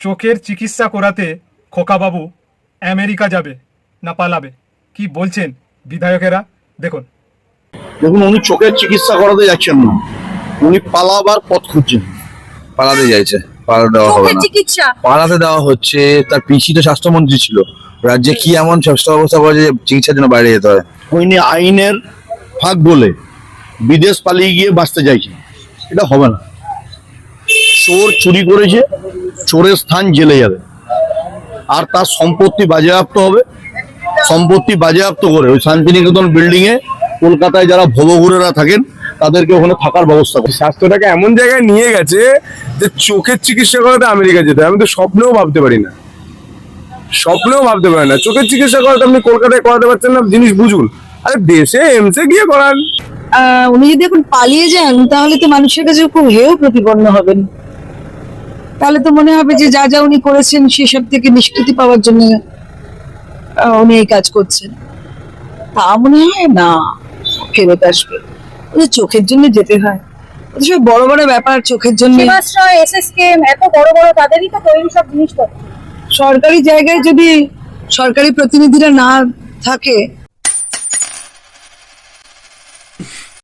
চোখের চিকিৎসা করাতে খোকাবাবু আমেরিকা যাবে না পালাবে, কি বলছেন বিধায়কেরা? দেখুন। দেখুন, উনি চোখের চিকিৎসা করাতে যাচ্ছেন না, উনি পালাবার পথ খুঁজছেন। পালাতে চাইছে, পালাতে দেওয়া হবে চোখের না। চিকিৎসা পালাতে দেওয়া হচ্ছে, তার পিসি তো স্বাস্থ্যমন্ত্রী ছিল। রাজ্যে কি এমন স্বাস্থ্য ব্যবস্থা করে যে চিকিৎসার জন্য বাইরে যেতে হয়? উনি আইনের ফাঁক বলে বিদেশ পালিয়ে গিয়ে বাঁচতে চাইছেন, এটা হবে না। চোর চুরি করেছে, চোরের স্থান জেলে যাবে, আর তার সম্পত্তি বাজেয়াপ্ত হবে। সম্পত্তি বাজেয়াপ্ত করে ওই শান্তিনিকেতন বিল্ডিং এ কলকাতায় যারা ভবঘুরেরা থাকেন তাদেরকে ওখানে থাকার ব্যবস্থা করে। স্বাস্থ্যটাকে এমন জায়গায় নিয়ে গেছে যে চোখের চিকিৎসা করাতে আমেরিকা যেতে হয়। আমি তো স্বপ্নেও ভাবতে পারি না, স্বপ্নেও ভাবতে পারি না। চোখের চিকিৎসা করাতে আপনি কলকাতায় করাতে পারছেন না, জিনিস বুঝুন। আরে দেশে এমসে গিয়ে করান। উনি যদি এখন পালিয়ে যান তাহলে তো মানুষের কাছে খুব হেয় প্রতিপন্ন হবেন। তাহলে তো মনে হবে যে যা যা উনি করেছেন সেসব থেকে নিষ্কৃতি পাওয়ার জন্য উনি এই কাজ করছেন। তা মনে হয় না, ফেরত আসবে। ওদের চোখের জন্য যেতে হয়, ওদের সব বড় বড় ব্যাপার চোখের জন্য। সেবাশ্রয়, এসএসকে, এত বড় বড় তাদেরই তো তৈরি সব জিনিসপত্র। সরকারি জায়গায় যদি সরকারি প্রতিনিধিরা না থাকে